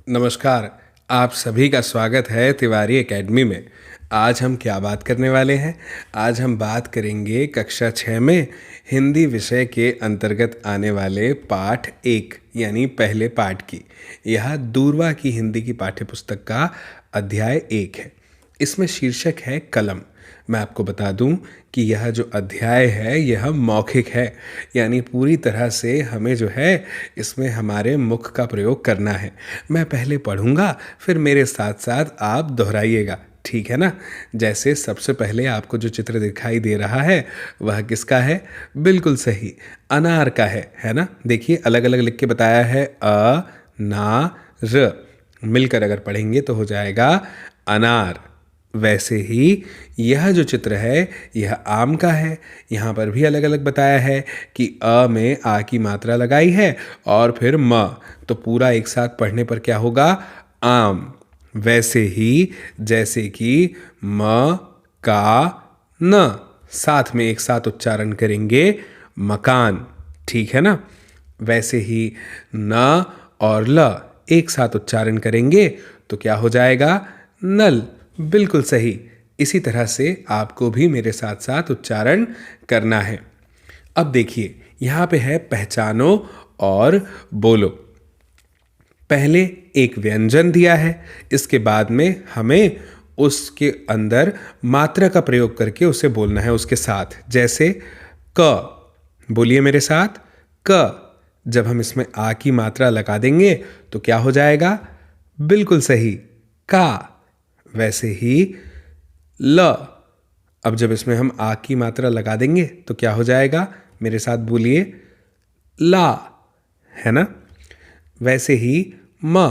नमस्कार। आप सभी का स्वागत है तिवारी एकेडमी में। आज हम क्या बात करने वाले हैं? आज हम बात करेंगे कक्षा 6 में हिंदी विषय के अंतर्गत आने वाले पाठ 1 यानी पहले पाठ की। यह दूरवा की हिंदी की पाठ्यपुस्तक का अध्याय 1 है। इसमें शीर्षक है कलम। मैं आपको बता दूं कि यह जो अध्याय है यह मौखिक है, यानी पूरी तरह से हमें जो है इसमें हमारे मुख का प्रयोग करना है। मैं पहले पढ़ूंगा, फिर मेरे साथ साथ आप दोहराइएगा, ठीक है ना? जैसे सबसे पहले आपको जो चित्र दिखाई दे रहा है वह किसका है? बिल्कुल सही, अनार का है ना? देखिए अलग अलग लिख के बताया है, अ ना र, मिलकर अगर पढ़ेंगे तो हो जाएगा अनार। वैसे ही यह जो चित्र है यह आम का है। यहाँ पर भी अलग अलग बताया है कि अ में आ की मात्रा लगाई है और फिर म, तो पूरा एक साथ पढ़ने पर क्या होगा? आम। वैसे ही जैसे कि म का न, साथ में एक साथ उच्चारण करेंगे मकान, ठीक है ना? वैसे ही न और ल एक साथ उच्चारण करेंगे तो क्या हो जाएगा? नल। बिल्कुल सही। इसी तरह से आपको भी मेरे साथ साथ उच्चारण करना है। अब देखिए यहाँ पे है पहचानो और बोलो। पहले एक व्यंजन दिया है, इसके बाद में हमें उसके अंदर मात्रा का प्रयोग करके उसे बोलना है उसके साथ। जैसे क, बोलिए मेरे साथ, क। जब हम इसमें आ की मात्रा लगा देंगे तो क्या हो जाएगा? बिल्कुल सही, का। वैसे ही ल, अब जब इसमें हम आ की मात्रा लगा देंगे तो क्या हो जाएगा? मेरे साथ बोलिए, ला, है ना? वैसे ही म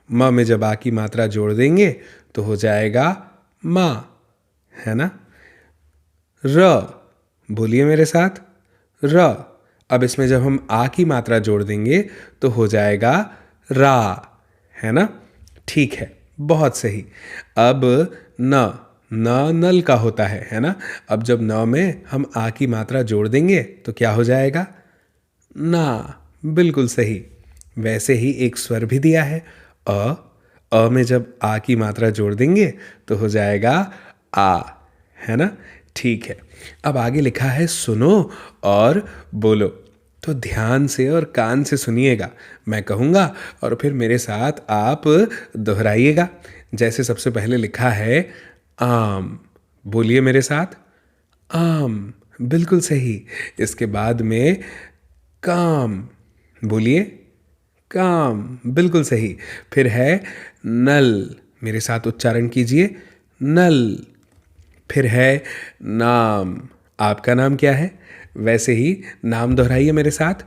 में जब आ की मात्रा जोड़ देंगे तो हो जाएगा मा, है ना? र, बोलिए मेरे साथ, र। अब इसमें जब हम आ की मात्रा जोड़ देंगे तो हो जाएगा रा, है ना? ठीक है, बहुत सही। अब न, नल का होता है ना? अब जब न में हम आ की मात्रा जोड़ देंगे तो क्या हो जाएगा? ना। बिल्कुल सही। वैसे ही एक स्वर भी दिया है, अ में जब आ की मात्रा जोड़ देंगे तो हो जाएगा आ, है ना? ठीक है। अब आगे लिखा है सुनो और बोलो। तो ध्यान से और कान से सुनिएगा, मैं कहूँगा और फिर मेरे साथ आप दोहराइएगा। जैसे सबसे पहले लिखा है आम, बोलिए मेरे साथ, आम। बिल्कुल सही। इसके बाद में काम, बोलिए, काम। बिल्कुल सही। फिर है नल, मेरे साथ उच्चारण कीजिए, नल। फिर है नाम, आपका नाम क्या है? वैसे ही नाम दोहराइए मेरे साथ,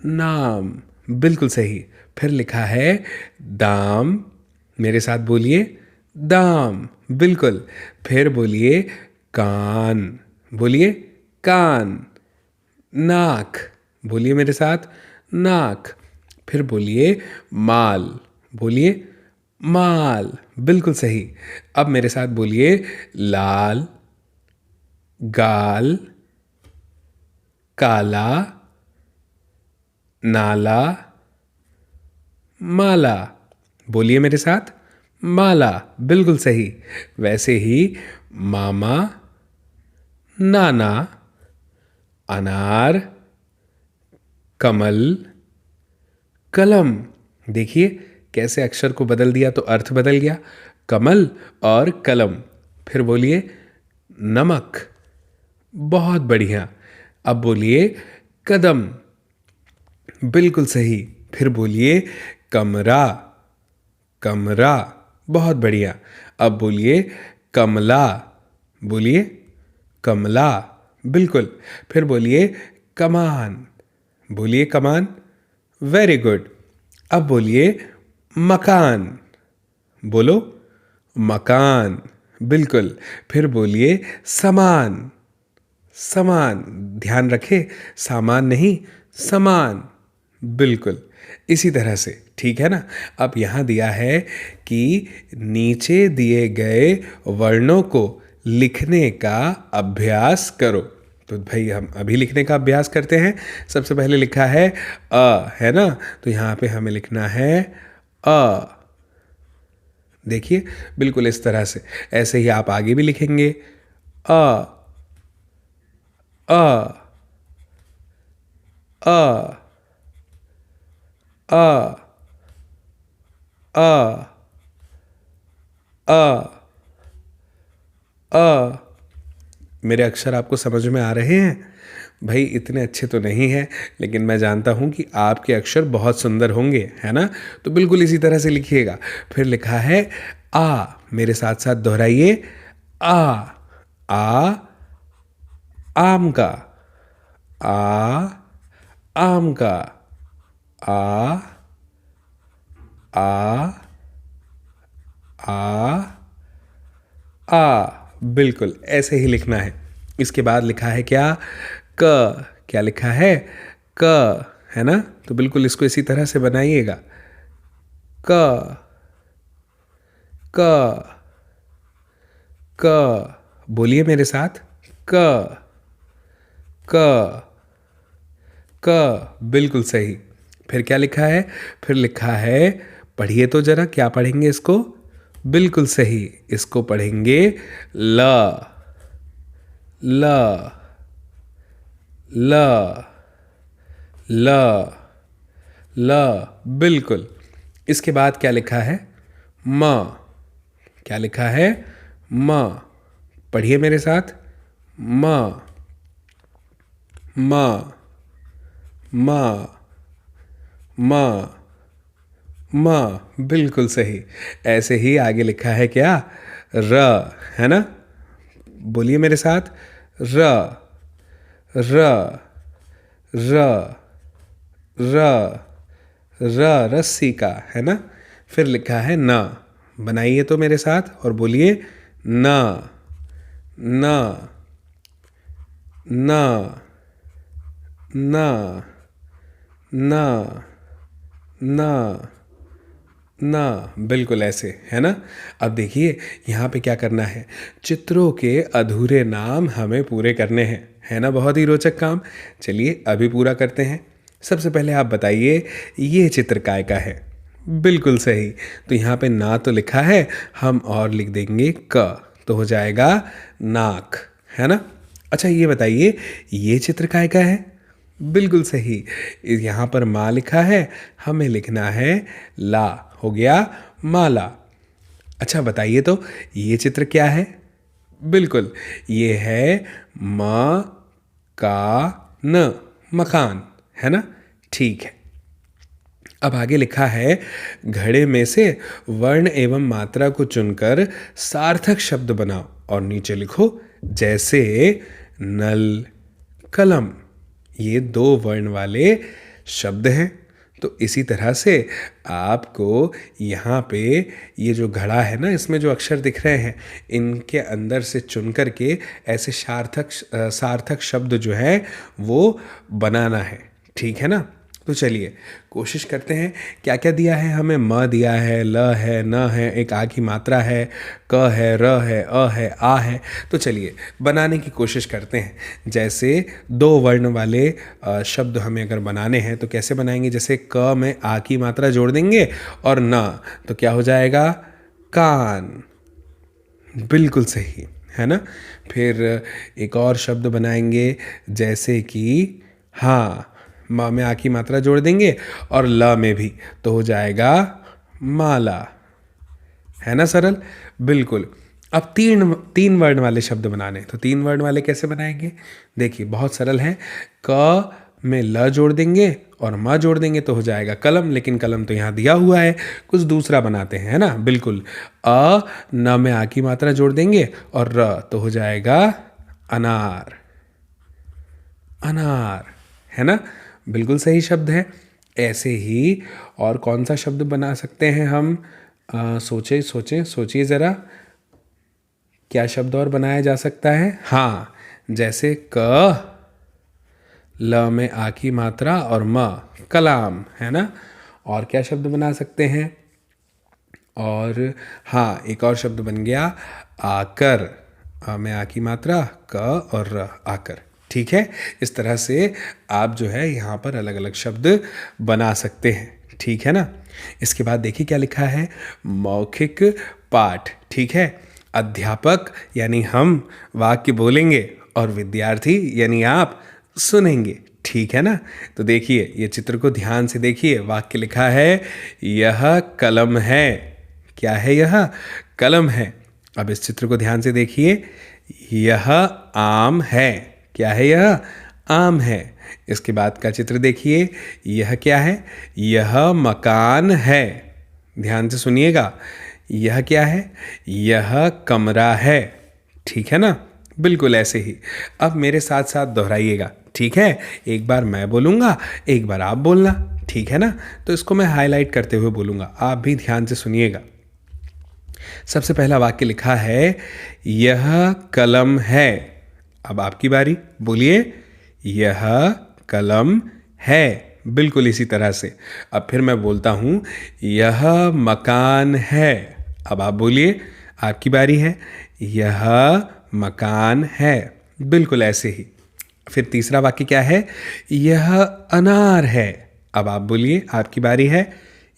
नाम। बिल्कुल सही। फिर लिखा है दाम, मेरे साथ बोलिए, दाम। बिल्कुल। फिर बोलिए कान, बोलिए, कान। नाक, बोलिए मेरे साथ, नाक। फिर बोलिए माल, बोलिए, माल। बिल्कुल सही। अब मेरे साथ बोलिए लाल, गाल, काला, नाला, माला। बोलिए मेरे साथ, माला। बिल्कुल सही। वैसे ही मामा, नाना, अनार, कमल, कलम। देखिए कैसे अक्षर को बदल दिया तो अर्थ बदल गया, कमल और कलम। फिर बोलिए नमक, बहुत बढ़िया। अब बोलिए कदम, बिल्कुल सही। फिर बोलिए कमरा, कमरा, बहुत बढ़िया। अब बोलिए कमला, बोलिए कमला, बिल्कुल। फिर बोलिए कमान, बोलिए कमान, वेरी गुड। अब बोलिए मकान, बोलो मकान, बिल्कुल। फिर बोलिए सामान, सामान, ध्यान रखे सामान नहीं, समान, बिल्कुल। इसी तरह से, ठीक है ना? अब यहाँ दिया है कि नीचे दिए गए वर्णों को लिखने का अभ्यास करो। तो भाई हम अभी लिखने का अभ्यास करते हैं। सबसे पहले लिखा है है ना, तो यहाँ पे हमें लिखना है अ। देखिए बिल्कुल इस तरह से, ऐसे ही आप आगे भी लिखेंगे अ अ अ अ अ अ अ। मेरे अक्षर आपको समझ में आ रहे हैं? भाई इतने अच्छे तो नहीं हैं, लेकिन मैं जानता हूँ कि आपके अक्षर बहुत सुंदर होंगे, है ना? तो बिल्कुल इसी तरह से लिखिएगा। फिर लिखा है आ, मेरे साथ साथ दोहराइए आ। आ, आम का। आ, आम का। आ, आ, आ, आ। बिल्कुल ऐसे ही लिखना है। इसके बाद लिखा है क्या? क। क्या लिखा है? क, है ना? तो बिल्कुल इसको इसी तरह से बनाइएगा। क क क। बोलिए मेरे साथ। क क क। बिल्कुल सही। फिर क्या लिखा है? फिर लिखा है, पढ़िए तो जरा, क्या पढ़ेंगे इसको? बिल्कुल सही, इसको पढ़ेंगे ल। ल ल ल ल। बिल्कुल। इसके बाद क्या लिखा है? म। क्या लिखा है? म। पढ़िए मेरे साथ। म म म म म। बिल्कुल सही। ऐसे ही आगे लिखा है क्या? र, है ना? बोलिए मेरे साथ। र र र र र, रस्सी का, है ना? फिर लिखा है न। बनाइए तो मेरे साथ और बोलिए न न न न न न ना। बिल्कुल ऐसे, है ना? अब देखिए यहाँ पे क्या करना है, चित्रों के अधूरे नाम हमें पूरे करने हैं, है ना? बहुत ही रोचक काम। चलिए अभी पूरा करते हैं। सबसे पहले आप बताइए ये चित्र काय का है? बिल्कुल सही। तो यहाँ पे ना तो लिखा है, हम और लिख देंगे क, तो हो जाएगा नाक, है ना? अच्छा ये बताइए ये चित्र काय का है? बिल्कुल सही। यहाँ पर माँ लिखा है, हमें लिखना है ला, हो गया माला। अच्छा बताइए तो ये चित्र क्या है? बिल्कुल, ये है म का न, मकान, है ना? ठीक है। अब आगे लिखा है, घड़े में से वर्ण एवं मात्रा को चुनकर सार्थक शब्द बनाओ और नीचे लिखो जैसे नल, कलम। ये दो वर्ण वाले शब्द हैं। तो इसी तरह से आपको यहाँ पे ये जो घड़ा है ना, इसमें जो अक्षर दिख रहे हैं, इनके अंदर से चुन करके ऐसे सार्थक शब्द जो है वो बनाना है। ठीक है ना? तो चलिए कोशिश करते हैं। क्या क्या दिया है हमें? म दिया है, ल है, न है, एक आ की मात्रा है, क है, र है, अ है, आ है। तो चलिए बनाने की कोशिश करते हैं। जैसे दो वर्ण वाले शब्द हमें अगर बनाने हैं तो कैसे बनाएंगे? जैसे क में आ की मात्रा जोड़ देंगे और न, तो क्या हो जाएगा? कान। बिल्कुल सही, है ना? फिर एक और शब्द बनाएंगे जैसे कि हाँ, म में आ की मात्रा जोड़ देंगे और ल में भी, तो हो जाएगा माला, है ना? सरल। बिल्कुल। अब तीन तीन वर्ण वाले शब्द बनाने, तो तीन वर्ण वाले कैसे बनाएंगे? देखिए बहुत सरल है। क में ल जोड़ देंगे और म जोड़ देंगे तो हो जाएगा कलम, लेकिन कलम तो यहाँ दिया हुआ है, कुछ दूसरा बनाते हैं, है ना? बिल्कुल। न में आ की मात्रा जोड़ देंगे और र, तो हो जाएगा अनार, अनार, है ना? बिल्कुल सही शब्द है। ऐसे ही और कौन सा शब्द बना सकते हैं हम? सोचे सोचे सोचिए ज़रा, क्या शब्द और बनाया जा सकता है? हाँ, जैसे क, ल में आ की मात्रा और म, कलाम, है ना? और क्या शब्द बना सकते हैं? और हाँ, एक और शब्द बन गया आकर। आ में आ की मात्रा, क और र, आकर। ठीक है। इस तरह से आप जो है यहाँ पर अलग अलग शब्द बना सकते हैं, ठीक है ना। इसके बाद देखिए क्या लिखा है, मौखिक पाठ, ठीक है। अध्यापक यानी हम वाक्य बोलेंगे और विद्यार्थी यानी आप सुनेंगे, ठीक है ना। तो देखिए ये चित्र को ध्यान से देखिए, वाक्य लिखा है यह कलम है। क्या है? यह कलम है। अब इस चित्र को ध्यान से देखिए, यह आम है। क्या है? यह आम है। इसके बाद का चित्र देखिए, यह क्या है? यह मकान है। ध्यान से सुनिएगा, यह क्या है? यह कमरा है, ठीक है ना। बिल्कुल ऐसे ही। अब मेरे साथ साथ दोहराइएगा, ठीक है। एक बार मैं बोलूँगा, एक बार आप बोलना, ठीक है ना। तो इसको मैं हाईलाइट करते हुए बोलूँगा, आप भी ध्यान से सुनिएगा। सबसे पहला वाक्य लिखा है यह कलम है। अब आपकी बारी, बोलिए यह कलम है। बिल्कुल इसी तरह से। अब फिर मैं बोलता हूँ यह मकान है। अब आप बोलिए, आपकी बारी है, यह मकान है। बिल्कुल ऐसे ही। फिर तीसरा वाक्य क्या है? यह अनार है। अब आप बोलिए, आपकी बारी है,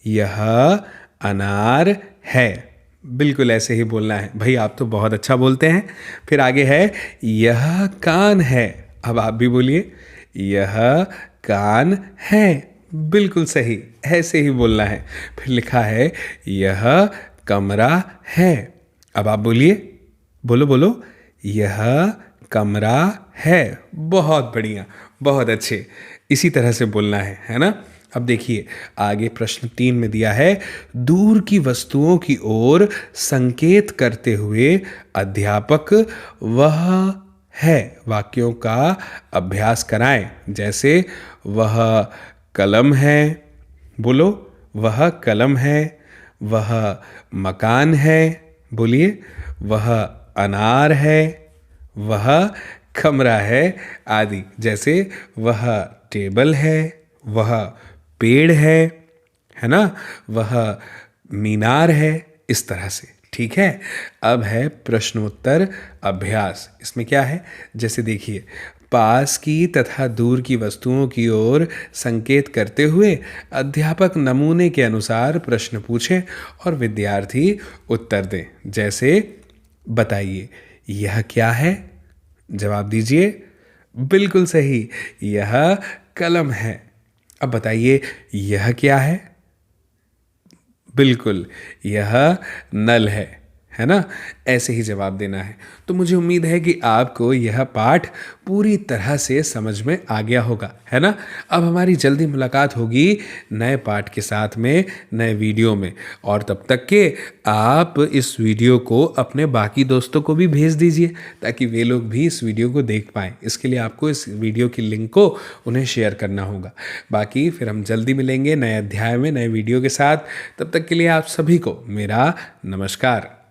यह अनार है। बिल्कुल ऐसे ही बोलना है। भाई आप तो बहुत अच्छा बोलते हैं। फिर आगे है यह कान है। अब आप भी बोलिए, यह कान है। बिल्कुल सही, ऐसे ही बोलना है। फिर लिखा है यह कमरा है। अब आप बोलिए, बोलो बोलो, यह कमरा है। बहुत बढ़िया, बहुत अच्छे। इसी तरह से बोलना है ना। अब देखिए आगे प्रश्न 3 में दिया है, दूर की वस्तुओं की ओर संकेत करते हुए अध्यापक वह है वाक्यों का अभ्यास कराएं। जैसे वह कलम है, बोलो वह कलम है। वह मकान है, बोलिए वह अनार है। वह कमरा है, आदि। जैसे वह टेबल है, वह पेड़ है ना, वह मीनार है। इस तरह से, ठीक है। अब है प्रश्नोत्तर अभ्यास। इसमें क्या है, जैसे देखिए, पास की तथा दूर की वस्तुओं की ओर संकेत करते हुए अध्यापक नमूने के अनुसार प्रश्न पूछें और विद्यार्थी उत्तर दें। जैसे बताइए यह क्या है? जवाब दीजिए। बिल्कुल सही, यह कलम है। अब बताइए यह क्या है? बिल्कुल, यह नल है ना। ऐसे ही जवाब देना है। तो मुझे उम्मीद है कि आपको यह पाठ पूरी तरह से समझ में आ गया होगा, है ना। अब हमारी जल्दी मुलाकात होगी नए पाठ के साथ में, नए वीडियो में। और तब तक के आप इस वीडियो को अपने बाकी दोस्तों को भी भेज दीजिए ताकि वे लोग भी इस वीडियो को देख पाएँ। इसके लिए आपको इस वीडियो की लिंक को उन्हें शेयर करना होगा। बाकी फिर हम जल्दी मिलेंगे नए अध्याय में, नए वीडियो के साथ। तब तक के लिए आप सभी को मेरा नमस्कार।